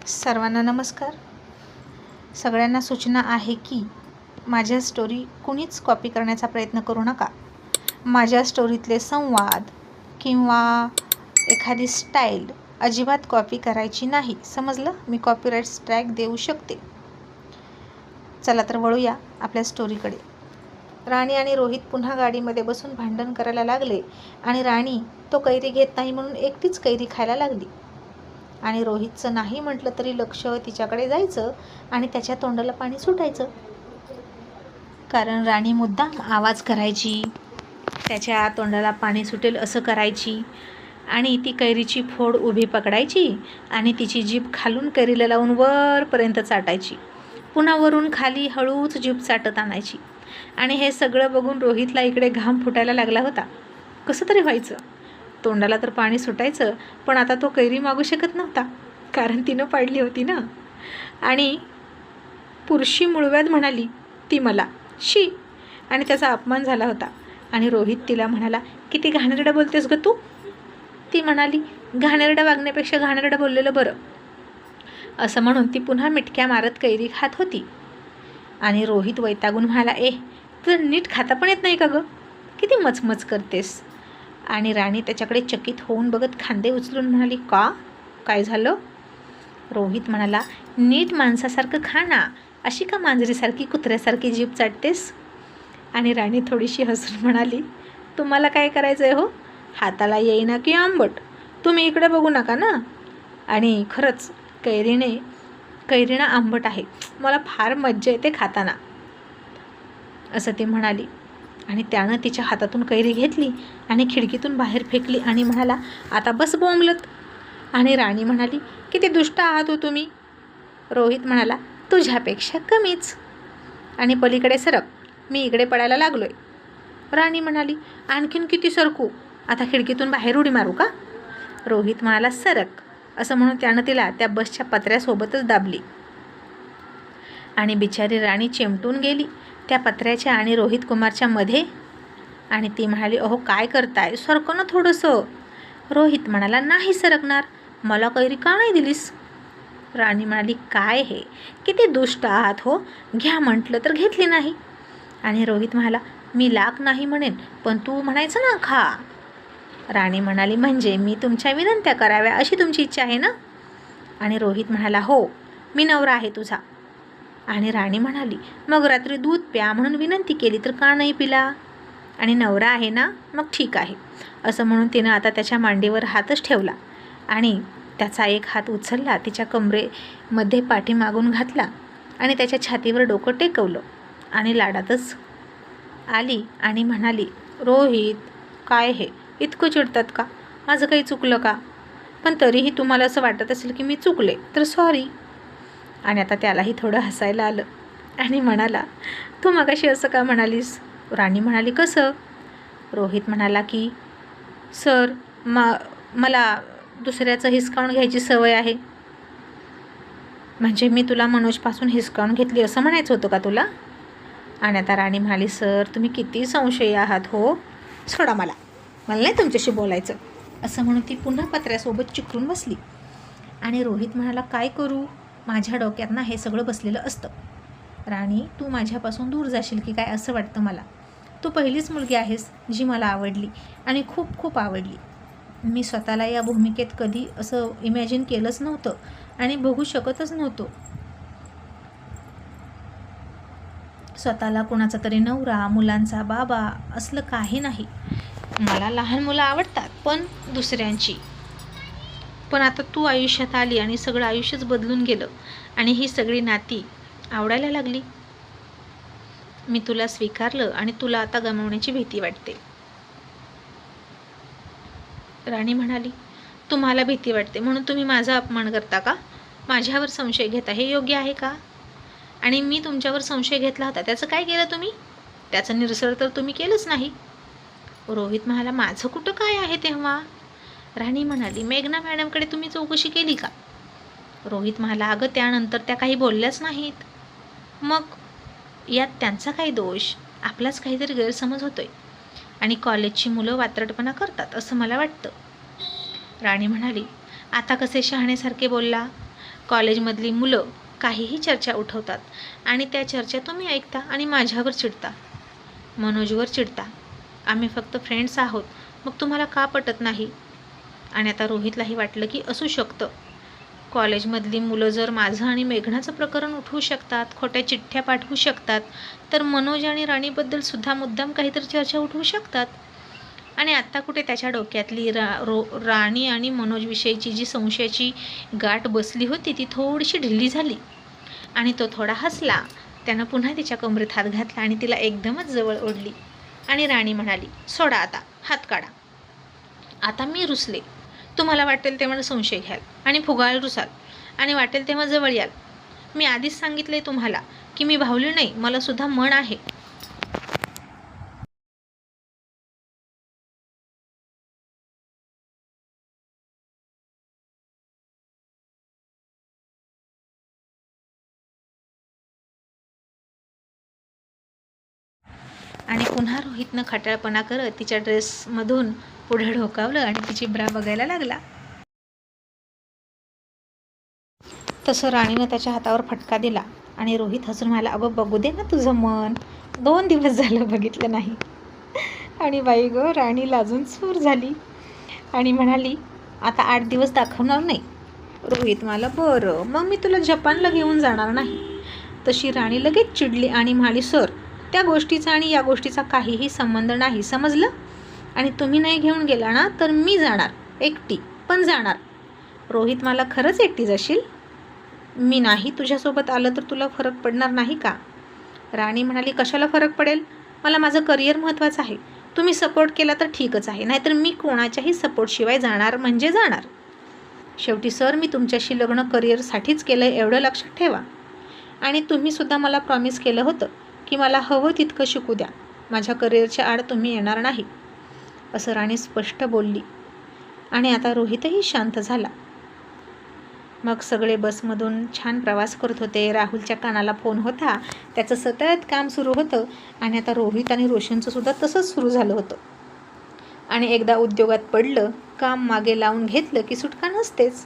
सर्वांना नमस्कार. सगळ्यांना सूचना आहे की माझ्या स्टोरी कुणीच कॉपी करण्याचा प्रयत्न करू नका. माझ्या स्टोरीतले संवाद किंवा एखादी स्टाईल अजिबात कॉपी करायची नाही. समजलं? मी कॉपीराईट स्ट्राईक देऊ शकते. चला तर वळूया आपल्या स्टोरीकडे. राणी आणि रोहित पुन्हा गाडीमध्ये बसून भांडण करायला लागले आणि राणी तो कैरी घेत नाही म्हणून एकटीच कैरी खायला लागली. आणि रोहितचं नाही म्हटलं तरी लक्ष तिच्याकडे जायचं आणि त्याच्या तोंडाला पाणी सुटायचं. कारण राणी मुद्दाम आवाज करायची, त्याच्या तोंडाला पाणी सुटेल असं करायची आणि ती कैरीची फोड उभी पकडायची आणि तिची जीभ खालून कैरीला लावून वरपर्यंत चाटायची. पुन्हा वरून खाली हळूच जीभ चाटत आणायची. आणि हे सगळं बघून रोहितला इकडे घाम फुटायला लागला होता. कसं तरी व्हायचं. तोंडाला तर पाणी सुटायचं, पण आता तो कैरी मागू शकत नव्हता, कारण तिनं पाडली होती ना. आणि पुरुषी मुळव्याध म्हणाली ती मला, शी, आणि त्याचा अपमान झाला होता. आणि रोहित तिला म्हणाला, किती घाणेरडं बोलतेस ग तू. ती म्हणाली, घाणेरडं वागण्यापेक्षा घाणेरडं बोललेलं बरं. असं म्हणून ती पुन्हा मिटक्या मारत कैरी खात होती. आणि रोहित वैतागून म्हणाला, तुला नीट खाता पण येत नाही का गं, किती मचमच करतेस. आणि राणी त्याच्याकडे चकित होऊन बघत खांदे उचलून म्हणाली, काय झालं. रोहित म्हणाला, नीट माणसासारखं खा ना, अशी का मांजरीसारखी कुत्र्यासारखी जीभ चाटतेस. आणि राणी थोडीशी हसून म्हणाली, तुम्हाला काय करायचं आहे हो, हाताला येईना की आंबट, तुम्ही इकडे बघू नका ना. आणि खरंच कैरीनं आंबट आहे, मला फार मज्जा येते खाताना, असं ती म्हणाली. आणि त्यानं तिच्या हातातून कैरी घेतली आणि खिडकीतून बाहेर फेकली आणि म्हणाला, आता बस बोंबलत. आणि राणी म्हणाली, किती दुष्ट आहात हो तुम्ही. रोहित म्हणाला, तुझ्यापेक्षा कमीच. आणि पलीकडे सरक, मी इकडे पडायला लागलोय. राणी म्हणाली, आणखीन किती सरकू, आता खिडकीतून बाहेर उडी मारू का. रोहित म्हणाला, सरक. असं म्हणून त्यानं तिला त्या बसच्या पत्र्यासोबतच दाबली. आणि बिचारी राणी चिमटून गेली त्या पत्र्याच्या आणि रोहित कुमारच्या मध्ये. आणि ती म्हणाली, काय करताय, सरकं ना थोडंसं. रोहित म्हणाला, नाही सरकणार, मला कैरी का नाही दिलीस. राणी म्हणाली, काय हे, किती दुष्ट आहात हो, घ्या म्हटलं तर घेतली नाही. आणि रोहित म्हणाला, मी लाख नाही म्हणेन, पण तू म्हणायचं ना खा. राणी म्हणाली, म्हणजे मी तुमच्या विनंत्या कराव्या अशी तुमची इच्छा आहे ना. आणि रोहित म्हणाला, हो, मी नवरा आहे तुझा. आणि राणी म्हणाली, मग रात्री दूध प्या म्हणून विनंती केली तर का नाही पिला. आणि नवरा आहे ना, मग ठीक आहे. असं म्हणून तिनं आता त्याच्या मांडीवर हातच ठेवला आणि त्याचा एक हात उचलला, तिच्या कमरेमध्ये पाठीमागून घातला आणि त्याच्या छातीवर डोकं टेकवलं. आणि लाडातच आली आणि म्हणाली, रोहित, काय हे, इतकं चिडतात का, माझं काही चुकलं का. पण तरीही तुम्हाला असं वाटत असेल की मी चुकले तर सॉरी. आणि आता त्यालाही थोडं हसायला आलं आणि म्हणाला, तू मगाशी असं का म्हणालीस. राणी म्हणाली, कसं. रोहित म्हणाला की सर, मला दुसऱ्याचं हिसकावून घ्यायची सवय आहे. म्हणजे मी तुला मनोजपासून हिसकावून घेतली असं म्हणायचं होतं का तुला. आणि आता राणी म्हणाली, सर तुम्ही किती संशयी आहात हो, सोडा मला नाही तुमच्याशी बोलायचं. असं म्हणून ती पुन्हा पत्र्यासोबत चिकटून बसली. आणि रोहित म्हणाला, काय करू, माझ्या डोक्यात ना हे सगळं बसलेलं असतं. राणी, तू माझ्यापासून दूर जाशील की काय असं वाटतं मला. तू पहिलीच मुलगी आहेस जी मला आवडली आणि खूप खूप आवडली. मी स्वतःला या भूमिकेत कधी असं इमॅजिन केलंच नव्हतं आणि बघू शकतच नव्हतो. स्वतःला कुणाचा तरी नवरा, मुलांचा बाबा असलं काही नाही. मला लहान मुलं आवडतात, पण दुसऱ्यांची. पण आता तू आयुष्यात आली आणि सगळं आयुष्यच बदलून गेलं आणि ही सगळी नाती आवडायला लागली. मी तुला स्वीकारलं आणि तुला आता गमावण्याची भीती वाटते. राणी म्हणाली, तुम्हाला भीती वाटते म्हणून तुम्ही माझा अपमान करता का, माझ्यावर संशय घेता, हे योग्य आहे का. आणि मी तुमच्यावर संशय घेतला होता, त्याचं काय केलं तुम्ही, त्याचं निरसन तर तुम्ही केलंच नाही. रोहित म्हणाला, माझं कुठं काय आहे तेव्हा. राणी म्हणाली, मेघना मॅडमकडे तुम्ही चौकशी केली का. रोहित म्हणाला, अगं त्यानंतर त्या काही बोलल्याच नाहीत. मग यात त्यांचा काही दोष, आपलाच काहीतरी गैरसमज होतोय आणि कॉलेजची मुलं वात्रटपणा करतात असं मला वाटतं. राणी म्हणाली, आता कसे शहाण्यासारखे बोलला, कॉलेजमधली मुलं काहीही चर्चा उठवतात आणि त्या चर्चा तुम्ही ऐकता आणि माझ्यावर चिडता, मनोजवर चिडता. आम्ही फक्त फ्रेंड्स आहोत, मग तुम्हाला का पटत नाही? आणि आता रोहितलाही वाटलं की असू शकतं. कॉलेजमधली मुलं जर माझं आणि मेघनाचं प्रकरण उठवू शकतात, खोट्या चिठ्ठ्या पाठवू शकतात, तर मनोज आणि राणीबद्दल सुद्धा मुद्दाम काहीतरी चर्चा उठवू शकतात. आणि आत्ता कुठे त्याच्या डोक्यातली राणी आणि मनोजविषयीची जी संशयाची गाठ बसली होती ती थोडीशी ढिल्ली झाली आणि तो थोडा हसला. त्यानं पुन्हा तिच्या कमरेत हात घातला आणि तिला एकदमच जवळ ओढली. आणि राणी म्हणाली, सोडा आता, हात काढा. आता मी रुसले. तुम्हाला वाटेल तेव्हा संशय घ्याल आणि फुगाळ रुसाल आणि वाटेल तेव्हा जवळ याल. मी आधीच सांगितले तुम्हाला की मी भावली नाही, मला सुद्धा मन आहे. आणि पुन्हा रोहितनं खटाळपणा करत तिच्या ड्रेसमधून पुढे ढोकावलं आणि तिची ब्रा बघायला लागला. तसं राणीनं त्याच्या हातावर फटका दिला आणि रोहित हसून म्हणाला, अगं बघू दे ना तुझं मन, 2 दिवस झालं बघितलं नाही. आणि बाई गं, राणी लाजून सूर झाली आणि म्हणाली, आता 8 दिवस दाखवणार नाही. रोहित मला, बरं मग मी तुला जपानला घेऊन जाणार नाही. तशी राणी लगेच चिडली आणि म्हणाली, सर त्या गोष्टीचा आणि या गोष्टीचा काहीही संबंध नाही, समजलं? आणि तुम्ही नाही घेऊन गेला ना तर मी जाणार, एकटी पण जाणार. रोहित मला, खरंच एकटी जाशील? मी नाही तुझ्यासोबत आलं तर तुला फरक पडणार नाही का? राणी म्हणाली, कशाला फरक पडेल? मला माझं करिअर महत्त्वाचं आहे. तुम्ही सपोर्ट केला तर ठीकच आहे, नाहीतर मी कोणाच्याही सपोर्टशिवाय जाणार म्हणजे जाणार. शेवटी सर, मी तुमच्याशी लग्न करिअरसाठीच केलं आहे एवढं लक्षात ठेवा. आणि तुम्हीसुद्धा मला प्रॉमिस केलं होतं की मला हवं तितकं शिकू द्या, माझ्या करिअरच्या आड तुम्ही येणार नाही, असं राणी स्पष्ट बोलली. आणि आता रोहितही शांत झाला. मग सगळे बसमधून छान प्रवास करत होते. राहुलच्या कानाला फोन होता, त्याचं सतत काम सुरू होतं. आणि आता रोहित आणि रोशनचं सुद्धा तसंच सुरू झालं होतं. आणि एकदा उद्योगात पडलं, काम मागे लावून घेतलं की सुटका नसतेच.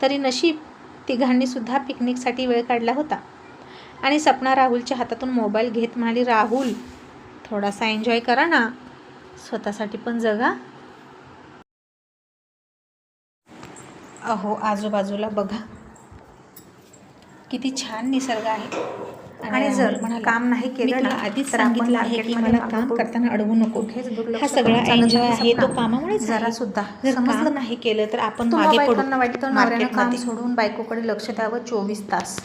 तरी नशीब तिघांनीसुद्धा पिकनिकसाठी वेळ काढला होता. आणि सपना राहुलच्या हातातून मोबाईल घेत म्हणाली, राहुल थोडासा एन्जॉय करा ना, स्वतःसाठी पण जगा. अहो आजूबाजूला बघा, किती छान निसर्ग आहे. आणि जर काम नाही केलं ना, आधीच सांगितलं आहे की मला काम करताना अडवू नको. हा सगळा एन्जॉय आहे तो कामामुळे जरा सुद्धा समजलं नाही केलं तर आपण मागे पडू. वाटतं नवऱ्यानं काम सोडून बायकोकडे लक्ष द्यावं 24 तास.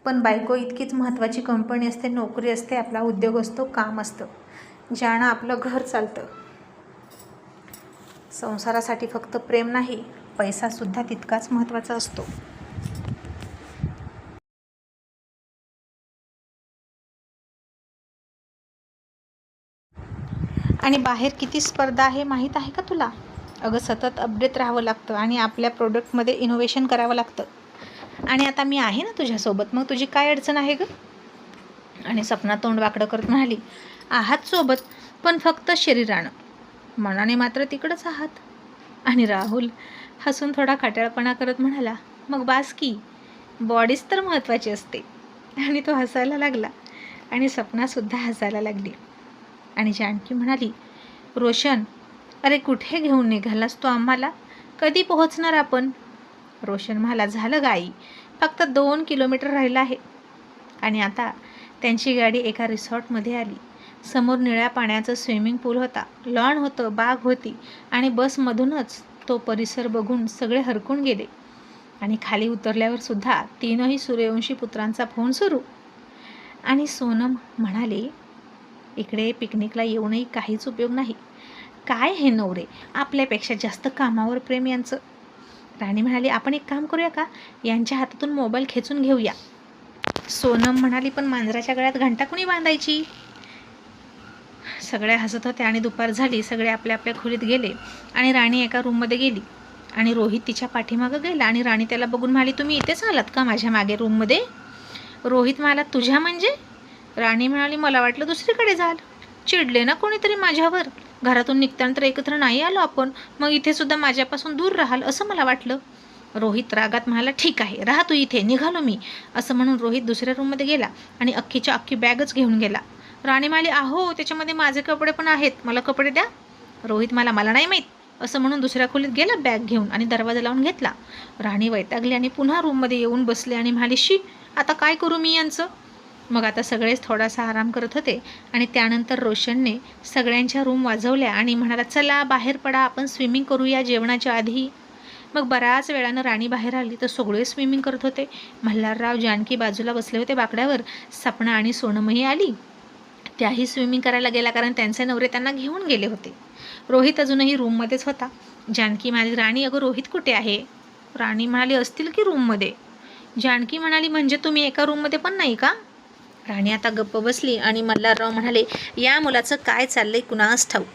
पण बायको इतकीच महत्त्वाची कंपनी असते, नोकरी असते, आपला उद्योग असतो, काम असतं, ज्यानं आपलं घर चालतं. संसारासाठी फक्त प्रेम नाही, पैसासुद्धा तितकाच महत्त्वाचा असतो. आणि बाहेर किती स्पर्धा आहे माहीत आहे का तुला? अगं सतत अपडेट राहावं लागतं आणि आपल्या प्रोडक्टमध्ये इनोव्हेशन करावं लागतं. आणि आता मी आहे ना तुझ्यासोबत, मग तुझी काय अडचण आहे गं? आणि सपना तोंड वाकडं करत म्हणाली, आहात सोबत पण फक्त शरीरानं, मनाने मात्र तिकडंच आहात. आणि राहुल हसून थोडा खट्याळपणा करत म्हणाला, मग बास की, बॉडीच तर महत्त्वाची असते. आणि तो हसायला लागला आणि सपनासुद्धा हसायला लागली. आणि जानकी म्हणाली, रोशन अरे कुठे घेऊन निघालास तू आम्हाला? कधी पोहोचणार आपण? रोशन म्हणाला, झालं गाई, फक्त 2 किलोमीटर राहिलं आहे. आणि आता त्यांची गाडी एका रिसॉर्टमध्ये आली. समोर निळ्या पाण्याचं स्विमिंग पूल होता, लॉन होतं, बाग होती. आणि बसमधूनच तो परिसर बघून सगळे हरकून गेले. आणि खाली उतरल्यावर सुद्धा 3ही सूर्यवंशी पुत्रांचा फोन सुरू. आणि सोनम म्हणाले, इकडे पिकनिकला येऊनही काहीच उपयोग नाही. काय हे नवरे, आपल्यापेक्षा जास्त कामावर प्रेम यांचं. राणी म्हणाली, आपण एक काम करूया का, यांच्या हातातून मोबाईल खेचून घेऊया. सोनम म्हणाली, पण मांजराच्या गळ्यात घंटा कुणी बांधायची? सगळ्या हसत होत्या. आणि दुपार झाली, सगळे आपल्या आपल्या खोलीत गेले. आणि राणी एका रूममध्ये गेली आणि रोहित तिच्या पाठीमागं गेला. आणि राणी त्याला बघून म्हणाली, तुम्ही इथेच आलात का माझ्या मागे रूममध्ये? रोहित म्हणाला, तुझ्या म्हणजे? राणी म्हणाली, मला वाटलं दुसरीकडे जाल. चिडले ना कोणीतरी माझ्यावर? घरातून निघताना तर एकत्र नाही आलो आपण, मग इथे सुद्धा माझ्यापासून दूर राहाल असं मला वाटलं. रोहित रागात म्हणाला, ठीक आहे, राहा तू इथे, निघालो मी, असं म्हणून रोहित दुसऱ्या रूममध्ये गेला आणि अख्खीच्या अख्खी बॅगच घेऊन गेला. राणी म्हणाली, अहो त्याच्यामध्ये माझे कपडे पण आहेत, मला कपडे द्या. रोहित मला नाही माहीत, असं म्हणून दुसऱ्या खोलीत गेला बॅग घेऊन आणि दरवाजा लावून घेतला. राणी वैतागली आणि पुन्हा रूममध्ये येऊन बसले आणि म्हणाली, शी, आता काय करू मी यांचं. मग आता सगळेच थोडासा आराम करत होते आणि त्यानंतर रोशनने सगळ्यांच्या रूम वाजवल्या आणि म्हणाला, चला बाहेर पडा, आपण स्विमिंग करूया जेवणाच्या आधी. मग बऱ्याच वेळानं राणी बाहेर आली तर सगळे स्विमिंग करत होते. मल्हारराव, जानकी बाजूला बसले होते बाकड्यावर. सपना आणि सोनमही आली, त्याही स्विमिंग करायला गेला कारण त्यांचे नवरे त्यांना घेऊन गेले होते. रोहित अजूनही रूममध्येच होता. जानकी म्हणाली, राणी अगं रोहित कुठे आहे. राणी म्हणाली, असतील की रूममध्ये. जानकी म्हणाली, म्हणजे तुम्ही एका रूममध्ये पण नाही का. राणी आता गप्प बसली आणि मल्हारराव म्हणाले, या मुलाचं काय चाललंय कुणास ठाऊक.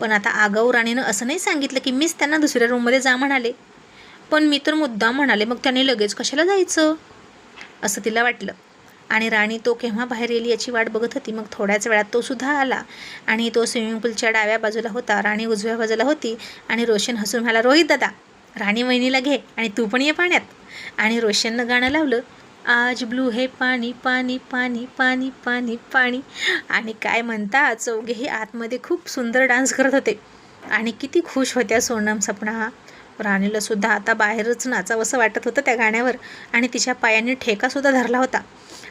पण आता आगाऊ राणीनं असं नाही सांगितलं की मीच त्यांना दुसऱ्या रूममध्ये जा म्हणाले. पण मी तर मुद्दाम म्हणाले, मग त्याने लगेच कशाला जायचं असं तिला वाटलं. आणि राणी तो केव्हा बाहेर येईल याची वाट बघत होती. मग थोड्याच वेळात तो सुद्धा आला आणि तो स्विमिंग पूलच्या डाव्या बाजूला होता, राणी उजव्या बाजूला होती. आणि रोशन हसून म्हणाला, रोहित दादा, राणी वहिनीला घे आणि तू पण ये पाण्यात. आणि रोशननं गाणं लावलं, आज ब्लू हे पाणी पाणी पाणी पाणी पाणी पाणी. आणि काय म्हणता, चौघेही आतमध्ये खूप सुंदर डान्स करत होते आणि किती खुश होत्या सोनम, सपना. राणीला सुद्धा आता बाहेरच नाचावंसं वाटत होतं त्या गाण्यावर आणि तिच्या पायांनी ठेकासुद्धा धरला होता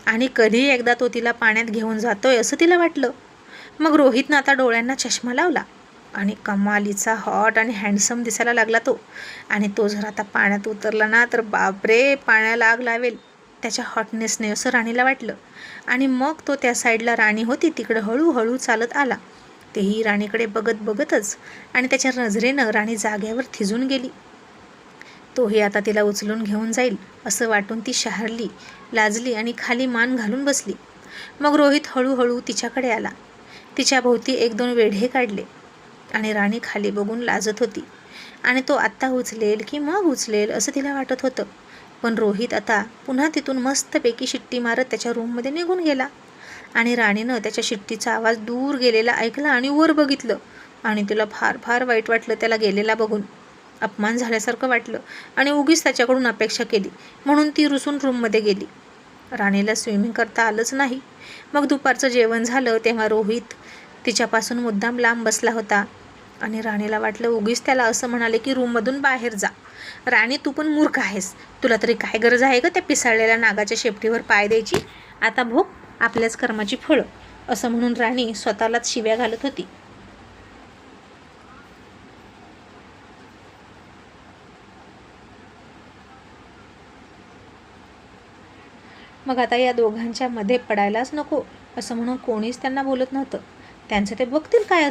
आणि कधी एकदा तो तिला पाण्यात घेऊन जातोय असं तिला वाटलं. मग रोहितनं आता डोळ्यांना चष्मा लावला आणि कमालीचा हॉट आणि हँडसम दिसायला लागला तो. आणि तो जर आता पाण्यात उतरला ना तर बापरे, पाण्याला आग लावेल त्याच्या हॉटनेसने असं राणीला वाटलं. आणि मग तो त्या साईडला राणी होती तिकडं हळूहळू चालत आला, तेही राणीकडे बघत बघतच. आणि त्याच्या नजरेनं राणी जाग्यावर थिजून गेली. तोही आता तिला उचलून घेऊन जाईल असं वाटून ती शहारली, लाजली आणि खाली मान घालून बसली. मग रोहित हळूहळू तिच्याकडे आला, तिच्या भोवती एक दोन वेढे काढले आणि राणी खाली बघून लाजत होती. आणि तो आत्ता उचलेल की मग उचलेल असं तिला वाटत होतं. पण रोहित आता पुन्हा तिथून मस्तपैकी शिट्टी मारत त्याच्या रूममध्ये निघून गेला. आणि राणीनं त्याच्या शिट्टीचा आवाज दूर गेलेला ऐकला आणि वर बघितलं आणि तिला फार फार वाईट वाटलं त्याला गेलेला बघून. अपमान झाल्यासारखं वाटलं आणि उगीच त्याच्याकडून अपेक्षा केली म्हणून ती रुसून रूममध्ये गेली. राणीला स्विमिंग करता आलंच नाही. मग दुपारचं जेवण झालं तेव्हा रोहित तिच्यापासून मुद्दाम लांब बसला होता आणि राणीला वाटलं उगीच त्याला असं म्हणाले की रूममधून बाहेर जा. राणी, तू पण मूर्ख आहेस, तुला तरी काय गरज आहे ग त्या पिसाळलेल्या नागाच्या शेपटीवर पाय द्यायची. आता भोग आपल्याच कर्माची फळं, असं म्हणून राणी स्वतःलाच शिव्या घालत होती. मग आता या दोघांच्या मध्ये पडायलाच नको असं म्हणून कोणीच त्यांना बोलत नव्हतं. त्यांचं ते बघतील काय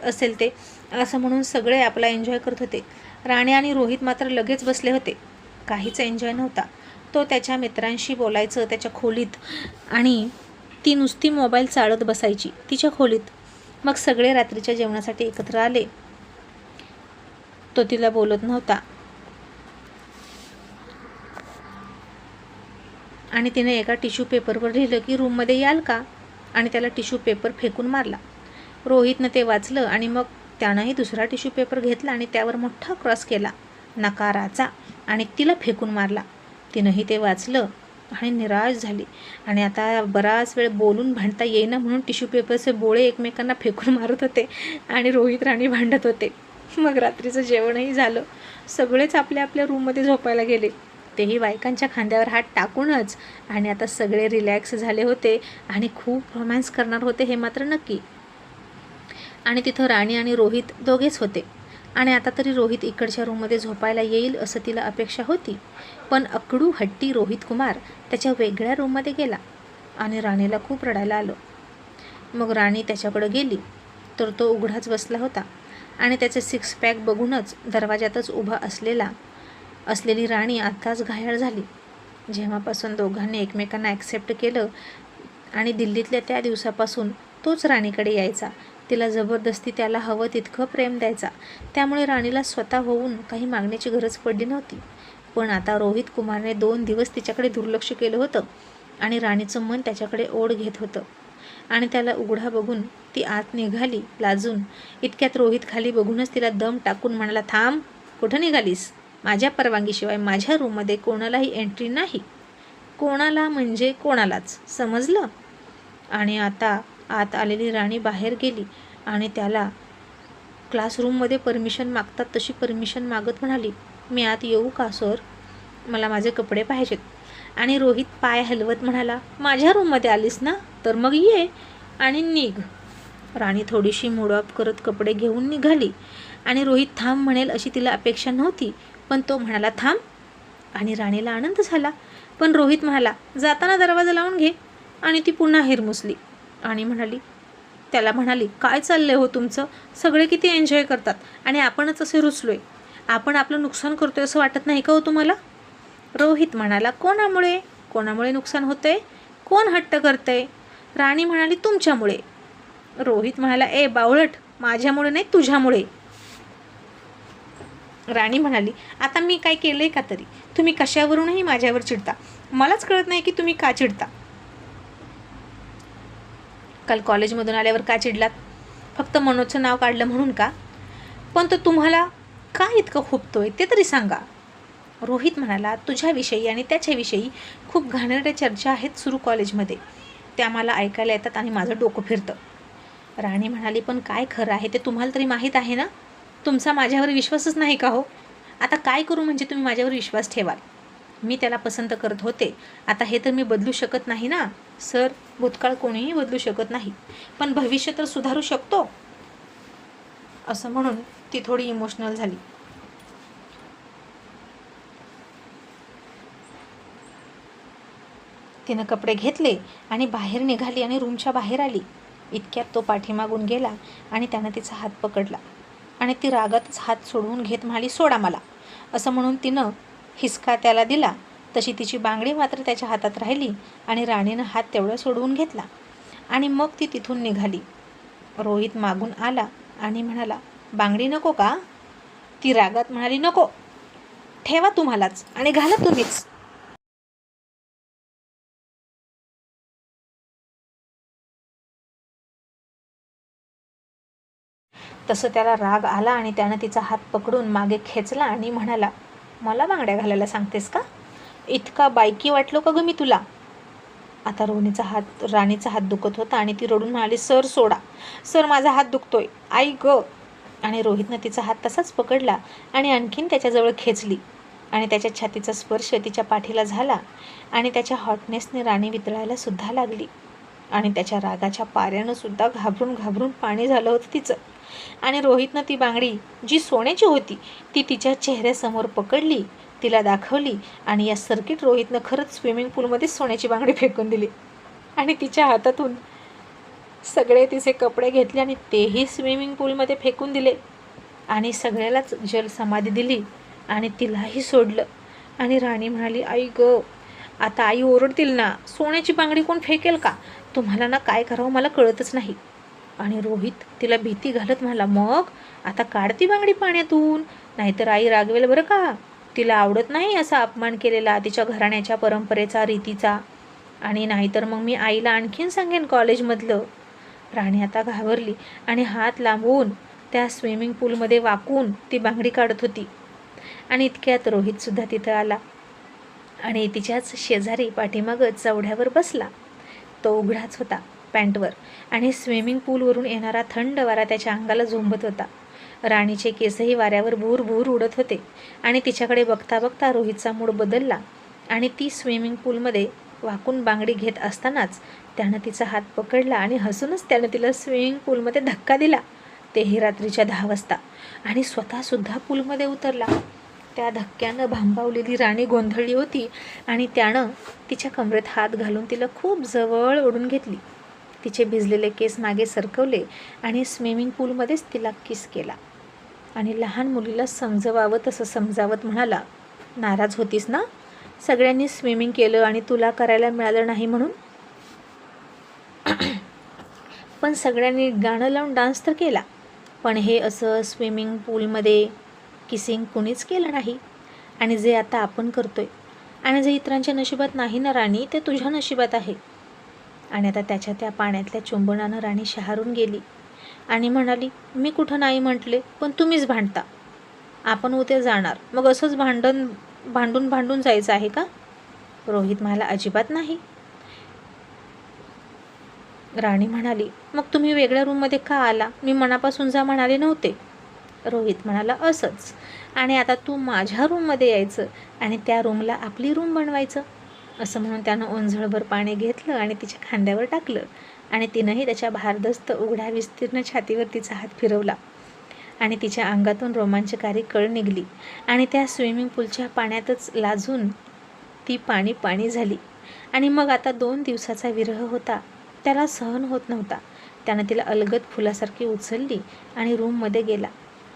असेल ते, असं म्हणून सगळे आपला एन्जॉय करत होते. राणी आणि रोहित मात्र लगेच बसले होते. काहीच एन्जॉय नव्हता. तो त्याच्या मित्रांशी बोलायचं त्याच्या खोलीत आणि ती नुसती मोबाईल चाळत बसायची तिच्या खोलीत. मग सगळे रात्रीच्या जेवणासाठी एकत्र आले. तो तिला बोलत नव्हता आणि तिने एका टिश्यू पेपरवर लिहिलं की रूममध्ये याल का, आणि त्याला टिश्यू पेपर फेकून मारला. रोहितनं ते वाचलं आणि मग त्यानंही दुसरा टिश्यू पेपर घेतला आणि त्यावर मोठा क्रॉस केला नकाराचा आणि तिला फेकून मारला. तिनंही ते वाचलं आणि निराश झाली आणि आता बराच वेळ बोलून भांडता येईना म्हणून टिश्यू पेपरचे बोळे एकमेकांना फेकून मारत होते आणि रोहित राणी भांडत होते. मग रात्रीचं जेवणही झालं. सगळेच आपल्या आपल्या रूममध्ये झोपायला गेले, तेही बायकांच्या खांद्यावर हात टाकूनच. आणि आता सगळे रिलॅक्स झाले होते आणि खूप रोमॅन्स करणार होते हे मात्र नक्की. आणि तिथं राणी आणि रोहित दोघेच होते. आणि आता तरी रोहित इकडच्या रूममध्ये झोपायला येईल असं तिला अपेक्षा होती. पण अकडू हट्टी रोहित कुमार त्याच्या वेगळ्या रूममध्ये गेला आणि राणीला खूप रडायला आलं. मग राणी त्याच्याकडे गेली तर तो उघडाच बसला होता आणि त्याचे सिक्स पॅक बघूनच दरवाजातच उभा असलेली राणी आत्ताच घायाळ झाली. जेव्हापासून दोघांनी एकमेकांना ॲक्सेप्ट केलं आणि दिल्लीतल्या त्या दिवसापासून तोच राणीकडे यायचा, तिला जबरदस्ती त्याला हवं तितकं प्रेम द्यायचा. त्यामुळे राणीला स्वतः होऊन काही मागण्याची गरज पडली नव्हती. पण आता रोहित कुमारने 2 दिवस तिच्याकडे दुर्लक्ष केलं होतं आणि राणीचं मन त्याच्याकडे ओढ घेत होतं. आणि त्याला उघडा बघून ती आत निघाली लाजून. इतक्यात रोहित खाली बघूनच तिला दम टाकून म्हणाला, थांब, कुठं निघालीस. माझ्या परवानगीशिवाय माझ्या रूममध्ये कोणालाही एंट्री नाही. कोणाला म्हणजे कोणालाच, समजलं? आणि आता आत आलेली राणी बाहेर गेली आणि त्याला क्लासरूममध्ये परमिशन मागतात तशी परमिशन मागत म्हणाली, मी आत येऊ का सर? मला माझे कपडे पाहिजेत. आणि रोहित पाय हलवत म्हणाला, माझ्या रूममध्ये आलीस ना, तर मग ये आणि निघ. राणी थोडीशी मूड ऑफ करत कपडे घेऊन निघाली आणि रोहित थांब म्हणेल अशी तिला अपेक्षा नव्हती, पण तो म्हणाला थांब. आणि राणीला आनंद झाला. पण रोहित म्हणाला, जाताना दरवाजा लावून घे. आणि ती पुन्हा हिरमुसली आणि त्याला म्हणाली, काय चाललंय हो तुमचं? सगळे किती एन्जॉय करतात आणि आपणच असे रुसलोय. आपण आपलं नुकसान करतोय असं वाटत नाही का हो तुम्हाला? रोहित म्हणाला, कोणामुळे नुकसान होतंय? कोण हट्ट करतंय? राणी म्हणाली, तुमच्यामुळे. रोहित म्हणाला, ए बावळट, माझ्यामुळे नाही तुझ्यामुळे. राणी म्हणाली, आता मी काय केलंय का तरी? तुम्ही कशावरूनही माझ्यावर चिडता. मलाच कळत नाही की तुम्ही का चिडता. काल कॉलेजमधून आल्यावर का चिडलात? फक्त मनोजचं नाव काढलं म्हणून का? पण तो तुम्हाला का इतकं खुपतोय ते तरी सांगा. रोहित म्हणाला, तुझ्याविषयी आणि त्याच्याविषयी खूप घाणेरड्या चर्चा आहेत सुरू कॉलेजमध्ये. त्या मला ऐकायला येतात आणि माझं डोकं फिरतं. राणी म्हणाली, पण काय खरं आहे ते तुम्हाला तरी माहीत आहे ना? तुमचा माझ्यावर विश्वासच नाही का हो? आता काय करू म्हणजे तुम्ही माझ्यावर विश्वास ठेवाल? मी त्याला पसंत करत होते. आता हे तर मी बदलू शकत नाही ना सर. भूतकाळ कोणीही बदलू शकत नाही, पण भविष्य तर सुधारू शकतो. असं म्हणून ती थोडी इमोशनल झाली. तिनं कपडे घेतले आणि बाहेर निघाली आणि रूमच्या बाहेर आली. इतक्यात तो पाठीमागून गेला आणि त्यानं तिचा हात पकडला आणि ती रागातच हात सोडवून घेत म्हणाली, सोडा मला. असं म्हणून तिनं हिसका त्याला दिला. तशी तिची बांगडी मात्र त्याच्या हातात राहिली आणि राणीनं हात तेवढा सोडवून घेतला आणि मग ती तिथून निघाली. रोहित मागून आला आणि म्हणाला, बांगडी नको का? ती रागात म्हणाली, नको, ठेवा तुम्हालाच आणि घाला तुम्हीच. तसं त्याला राग आला आणि त्यानं तिचा हात पकडून मागे खेचला आणि म्हणाला, मला बांगड्या घालायला सांगतेस का? इतका बायकी वाटलो का ग मी तुला? आता राणीचा हात दुखत होता आणि ती रडून म्हणाली, सर सोडा, सर माझा हात दुखतोय, आई ग. आणि रोहितनं तिचा हात तसाच पकडला आणि आणखीन त्याच्याजवळ खेचली आणि त्याच्या छातीचा स्पर्श तिच्या पाठीला झाला आणि त्याच्या हॉटनेसने राणी वितळायला सुद्धा लागली आणि त्याच्या रागाच्या पाऱ्यानं सुद्धा घाबरून घाबरून पाणी झालं होतं तिचं. आणि रोहितनं ती बांगडी जी सोन्याची होती ती तिच्या चेहऱ्यासमोर पकडली, तिला दाखवली आणि या सर्किट रोहितनं खरंच स्विमिंग पूलमध्ये सोन्याची बांगडी फेकून दिली आणि तिच्या हातातून सगळे तिचे कपडे घेतले आणि तेही स्विमिंग पूलमध्ये फेकून दिले आणि सगळ्यालाच जलसमाधी दिली आणि तिलाही सोडलं. आणि राणी म्हणाली, आई ग, आता आई ओरडतील ना, सोन्याची बांगडी कोण फेकेल का? तुम्हाला ना काय करावं मला कळतच नाही. आणि रोहित तिला भीती घालत म्हणाला, मग आता काढती बांगडी पाण्यातून, नाहीतर आई रागवेल बरं का. तिला आवडत नाही असा अपमान केलेला तिच्या घराण्याच्या परंपरेचा, रीतीचा. आणि नाहीतर मग मी आईला आणखीन सांगेन कॉलेजमधलं. राणी आता घाबरली आणि हात लांबवून त्या स्विमिंग पूलमध्ये वाकून ती बांगडी काढत होती. आणि इतक्यात रोहितसुद्धा तिथं आला आणि तिच्याच शेजारी पाठीमागं चौढ्यावर बसला. तो उघडाच होता पॅन्टवर आणि स्विमिंग पूलवरून येणारा थंड वारा त्याच्या अंगाला झोंबत होता. राणीचे केसही वाऱ्यावर भूर भूर उडत होते आणि तिच्याकडे बघता बघता रोहितचा मूड बदलला आणि ती स्विमिंग पूलमध्ये वाकून बांगडी घेत असतानाच त्यानं तिचा हात पकडला आणि हसूनच त्यानं तिला स्विमिंग पूलमध्ये धक्का दिला, तेही रात्रीच्या 10 वाजता. आणि स्वतःसुद्धा पूलमध्ये उतरला. त्या धक्क्यानं भांबावलेली राणी गोंधळली होती आणि त्यानं तिच्या कमरेत हात घालून तिला खूप जवळ ओढून घेतली. तिचे भिजलेले केस मागे सरकवले आणि स्विमिंग पूलमध्येच तिला किस केला. आणि लहान मुलीला समजवावं तसं समजावत म्हणाला, नाराज होतीस ना, सगळ्यांनी स्विमिंग केलं आणि तुला करायला मिळालं नाही म्हणून? पण सगळ्यांनी गाणं लावून डान्स तर केला, पण हे असं स्विमिंग पूलमध्ये किसिंग कुणीच केलं नाही. आणि जे आता आपण करतोय आणि जे इतरांच्या नशिबात नाही ना राणी, ते तुझ्या नशिबात आहे. आणि आता त्याच्या त्या पाण्यातल्या चुंबनानं राणी शहारून गेली आणि म्हणाली, मी कुठं नाही म्हटले, पण तुम्हीच भांडता. आपण उद्या जाणार, मग असंच भांडून जायचं आहे का? रोहित म्हणाला, अजिबात नाही. राणी म्हणाली, मग तुम्ही वेगळ्या रूममध्ये का आला? मी मनापासून जा म्हणाले नव्हते. रोहित म्हणाला, असंच. आणि आता तू माझ्या रूममध्ये यायचं आणि त्या रूमला आपली रूम बनवायचं. असं म्हणून त्यानं ओंझळभर पाणी घेतलं आणि तिच्या खांद्यावर टाकलं आणि तिनंही त्याच्या भारदस्त उघड्या विस्तीर्ण छातीवर तिचा हात फिरवला आणि तिच्या अंगातून रोमांचकारी कळ निघली आणि त्या स्विमिंग पूलच्या पाण्यातच लाजून ती पाणी झाली. आणि मग आता 2 दिवसाचा विरह होता. त्याला सहन होत नव्हता. त्यानं तिला अलगद फुलासारखी उचलली आणि रूममध्ये गेला.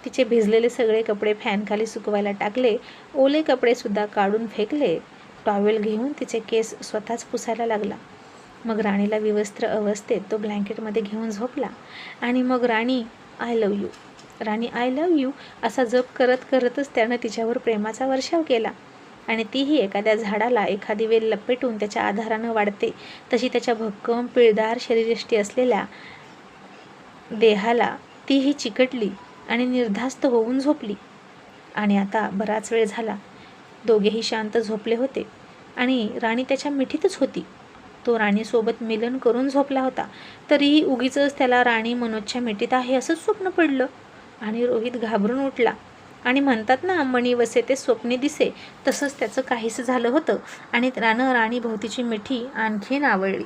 तिचे भिजलेले सगळे कपडे फॅनखाली सुकवायला टाकले. ओले कपडेसुद्धा काढून फेकले. टॉवेल घेऊन तिचे केस स्वतःच पुसायला लागला. मग राणीला विवस्त्र अवस्थेत तो ब्लँकेटमध्ये घेऊन झोपला आणि मग राणी आय लव्ह यू असा जप करतच त्यानं तिच्यावर प्रेमाचा वर्षाव केला. आणि तीही एखाद्या झाडाला एखादी वेल लपेटून त्याच्या आधारानं वाढते तशी त्याच्या भक्कम पिळदार शरीरयष्टी असलेल्या देहाला तीही चिकटली आणि निर्धास्त होऊन झोपली. आणि आता बराच वेळ झाला. दोघेही शांत झोपले होते आणि राणी त्याच्या मिठीतच होती. तो राणीसोबत मिलन करून झोपला होता. तरीही उगीचच त्याला राणी मनोजच्या मिठीत आहे असंच स्वप्न पडलं आणि रोहित घाबरून उठला. आणि म्हणतात ना, मणी वसे ते स्वप्नी दिसे, तसंच त्याचं काहीसं झालं होतं आणि त्यानं राणीभोवतीची मिठी आणखीन आवळली.